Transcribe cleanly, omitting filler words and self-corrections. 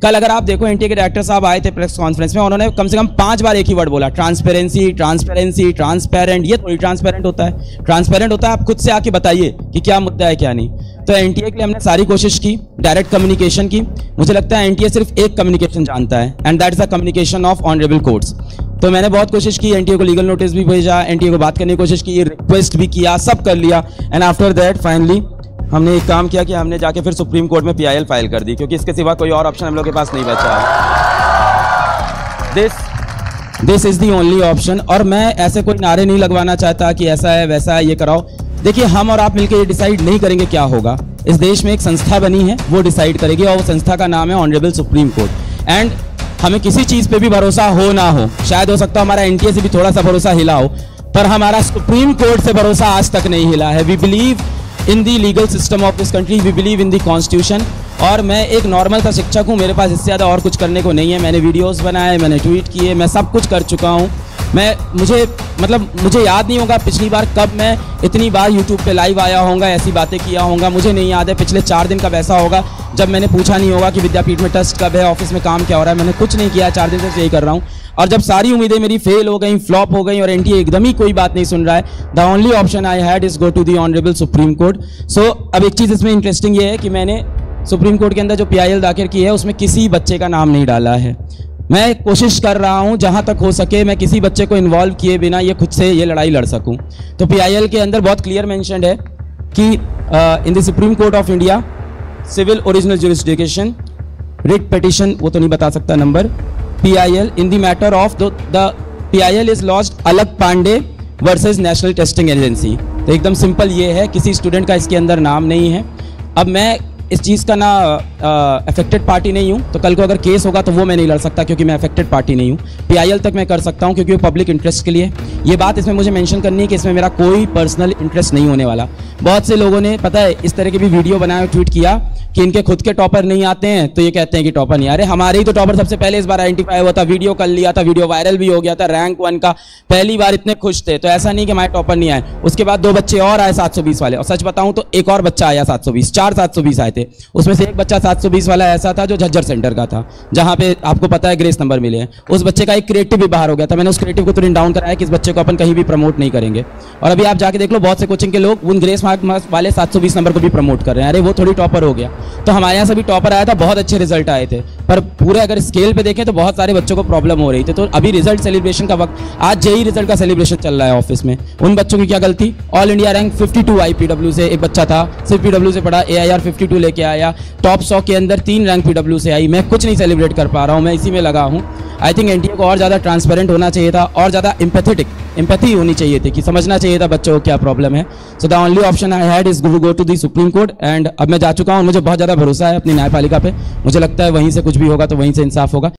कल अगर आप देखो एनटीए के डायरेक्टर साहब आए थे प्रेस कॉन्फ्रेंस में, उन्होंने कम से कम 5 बार एक ही वर्ड बोला, ट्रांसपेरेंसी ट्रांसपेरेंसी ट्रांसपेरेंट। ये थोड़ी ट्रांसपेरेंट होता है, ट्रांसपेरेंट होता है आप खुद से आके बताइए कि क्या मुद्दा है क्या नहीं। तो एनटीए के लिए हमने सारी कोशिश की, डायरेक्ट कम्युनिकेशन की। मुझे लगता है एनटीए सिर्फ एक कम्युनिकेशन जानता है, and that is the communication of honourable courts. तो मैंने बहुत कोशिश की, एनटीए को लीगल नोटिस भी भेजा, एनटीए को बात करने की कोशिश की, रिक्वेस्ट भी किया, सब कर लिया, एंड आफ्टर दैट फाइनली हमने एक काम किया कि हमने जाके फिर सुप्रीम कोर्ट में पीआईएल फाइल कर दी, क्योंकि इसके सिवा कोई और ऑप्शन हम लोग के पास नहीं बचा है। This is the only option. और मैं ऐसे कोई नारे नहीं लगवाना चाहता कि ऐसा है वैसा है, ये कराओ। देखिए, हम और आप मिलकर ये डिसाइड नहीं करेंगे क्या होगा। इस देश में एक संस्था बनी है, वो डिसाइड करेगी, और वो संस्था का नाम है ऑनरेबल सुप्रीम कोर्ट। एंड हमें किसी चीज़ पे भी भरोसा हो ना हो, शायद हो सकता है हमारा एनटीए से भी थोड़ा सा भरोसा हिला हो, पर हमारा सुप्रीम कोर्ट से भरोसा आज तक नहीं हिला है। We believe in the legal system of this country, we believe in the constitution. और मैं एक नॉर्मल सा शिक्षक हूँ, मेरे पास इससे ज़्यादा और कुछ करने को नहीं है। मैंने वीडियोस बनाए, मैंने ट्वीट किए, मैं सब कुछ कर चुका हूँ। मुझे याद नहीं होगा पिछली बार कब मैं इतनी बार यूट्यूब पे लाइव आया होऊंगा, ऐसी बातें किया होऊंगा, मुझे नहीं याद है। पिछले 4 दिन कब ऐसा होगा जब मैंने पूछा नहीं होगा कि विद्यापीठ में टेस्ट कब है, ऑफिस में काम क्या हो रहा है। मैंने कुछ नहीं किया, 4 दिन से यही कर रहा हूँ। और जब सारी उम्मीदें मेरी फेल हो गई, फ्लॉप हो गई, और एनटीए एकदम ही कोई बात नहीं सुन रहा है, the only option I had is go to the honourable Supreme Court. So अब एक चीज़ इसमें इंटरेस्टिंग ये है कि मैंने सुप्रीम कोर्ट के अंदर जो पीआईएल दाखिल की है, उसमें किसी बच्चे का नाम नहीं डाला है। मैं कोशिश कर रहा हूं जहां तक हो सके मैं किसी बच्चे को इन्वॉल्व किए बिना ये खुद से ये लड़ाई लड़ सकूं। तो पीआईएल के अंदर बहुत क्लियर मेंशन्ड है कि in the Supreme Court of India civil original jurisdiction writ petition, वो तो नहीं बता सकता number, PIL in the matter of the PIL is launched अलग Pandey versus National Testing Agency. तो एकदम सिंपल ये है, किसी स्टूडेंट का इसके अंदर नाम नहीं है। अब मैं इस चीज़ का ना अफेक्टेड पार्टी नहीं हूँ, तो कल को अगर केस होगा तो वो मैं नहीं लड़ सकता, क्योंकि मैं अफेक्टेड पार्टी नहीं हूँ। पीआईएल तक मैं कर सकता हूँ, क्योंकि वो पब्लिक इंटरेस्ट के लिए। ये बात इसमें मुझे मेंशन करनी है कि इसमें मेरा कोई पर्सनल इंटरेस्ट नहीं होने वाला। बहुत से लोगों ने पता है इस तरह के भी वीडियो बनाए, ट्वीट किया कि इनके खुद के टॉपर नहीं आते हैं, तो ये कहते हैं कि टॉपर नहीं आ रहे। हमारे ही तो टॉपर सबसे पहले इस बार आइडेंटिफाई हुआ था, वीडियो कर लिया था, वीडियो वायरल भी हो गया था, रैंक 1 का पहली बार इतने खुश थे। तो ऐसा नहीं कि हमारे टॉपर नहीं आए। उसके बाद 2 बच्चे और आए 720 वाले, और सच बताऊं तो एक और बच्चा आया 720, 4 720 आए थे। उसमें से एक बच्चा 720 वाला ऐसा था जो झज्जर सेंटर का था, जहां पे आपको पता है ग्रेस नंबर मिले हैं। उस बच्चे का एक क्रिएटिव भी बाहर हो गया था। मैंने उस क्रिएटिव को तुरंत डाउन कराया कि इस बच्चे को अपन कहीं भी प्रमोट नहीं करेंगे। और अभी आप जाके देख लो, बहुत से कोचिंग के लोग उन ग्रेस मार्क वाले 720 नंबर को भी प्रमोट कर रहे हैं। अरे वो थोड़ी टॉपर हो गया। तो हमारे यहाँ से भी टॉपर आया था, बहुत अच्छे रिजल्ट आए थे, पर पूरे अगर स्केल पे देखें तो बहुत सारे बच्चों को प्रॉब्लम हो रही थी। तो अभी रिजल्ट सेलिब्रेशन का वक्त, आज जेई रिजल्ट का सेलिब्रेशन चल रहा है ऑफिस में। उन बच्चों की क्या गलती? ऑल इंडिया रैंक 52 आई पीडब्ल्यू से, एक बच्चा था सिर्फ पीडब्ल्यू से पढ़ा, एआईआर 52 लेके आया, टॉप 100 के अंदर 3 रैंक पीडब्ल्यू से आई। मैं कुछ नहीं सेलिब्रेट कर पा रहा हूँ, मैं इसी में लगा हूँ। आई थिंक एनटीए को और ज़्यादा ट्रांसपेरेंट होना चाहिए था, और ज़्यादा एम्पैथी होनी चाहिए थी, कि समझना चाहिए था बच्चों को क्या प्रॉब्लम है। So the only option I had is go to the supreme court. And अब मैं जा चुका हूँ, मुझे बहुत ज़्यादा भरोसा है अपनी न्यायपालिका पे। मुझे लगता है वहीं से कुछ भी होगा तो वहीं से इंसाफ होगा।